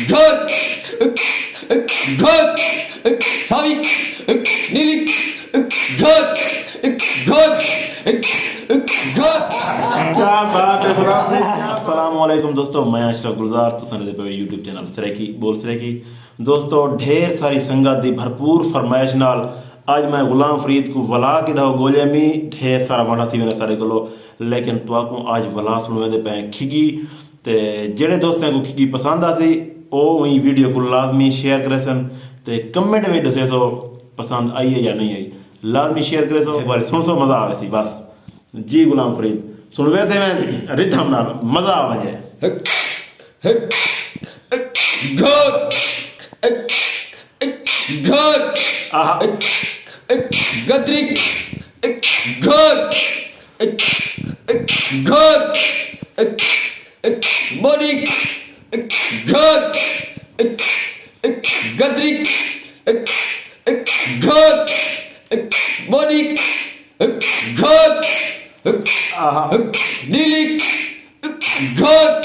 Good. Good. Savik. Nilik. Good. Good. Good. क्या बात है अस्सलाम वालेकुम दोस्तों, मैं अशरफ गुलजार तुसां दे पे यूट्यूब चैनल सरेकी बोल सरेकी। दोस्तों ढेर सारी संगत दी भरपूर फरमाइश नाल आज मैं गुलाम फरीद को वला के दो गोले में ढेर सारा वना थी मेरे सारे को, लेकिन तुआको आज वला सुनवे दे पे खिगी ते जेड़े दोस्तों को खिगी पसंद आसी ओ वही वीडियो को लाजमी शेयर करे सन ते कमेंट में दसे सो पसंद आई है या नहीं आई, लाजमी शेयर करे सो एक बार सुन सो मजा आवे सी बस। जी गुलाम फरीद सुनवे से मैं रिथम नाल मजा आवे है। Good. Good. आहा Gadrik. Good. Good. Monik. Good. Gadrik. Good. Monik. Good. आहा Nilik. Good.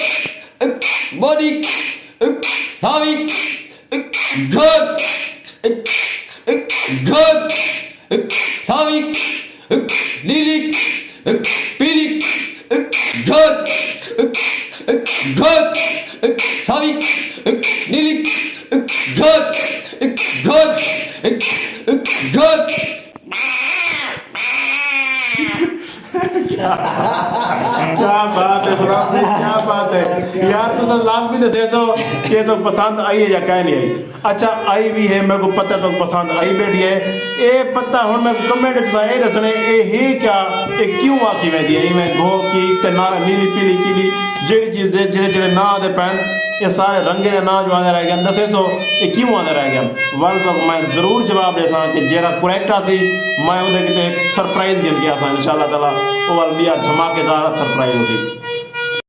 Monik. Savik. Good. Good. Savik. Nilik. Pilik. Good. Good. Savik. Nilik. Good. Good. Good. क्या बात है गुलाम भाई, क्या बात है यार। तो लाजमी दसे तो कि तो पसंद आई है या कह नहीं आई। अच्छा आई भी है, मेरे को पता तो पसंद आई बैठी है। ये पता हूँ मैं कमेंट ये दसने ये ही क्या ये क्यों आखी वैदी है मैं गो की ते ना नीली पीली पीली जेड़ी चीज दे जेड़े जेड़े ना आते पैन ये सारे रंगे के ना जो आते रह गए दसे सो ये क्यों आते रह गए वाल तो मैं जरूर जवाब दे सा कि जेड़ा करेक्ट आसी मैं उधर किते सरप्राइज गिन के आसा इंशाल्लाह ताला वो वाल दिया धमाकेदार सरप्राइज होती।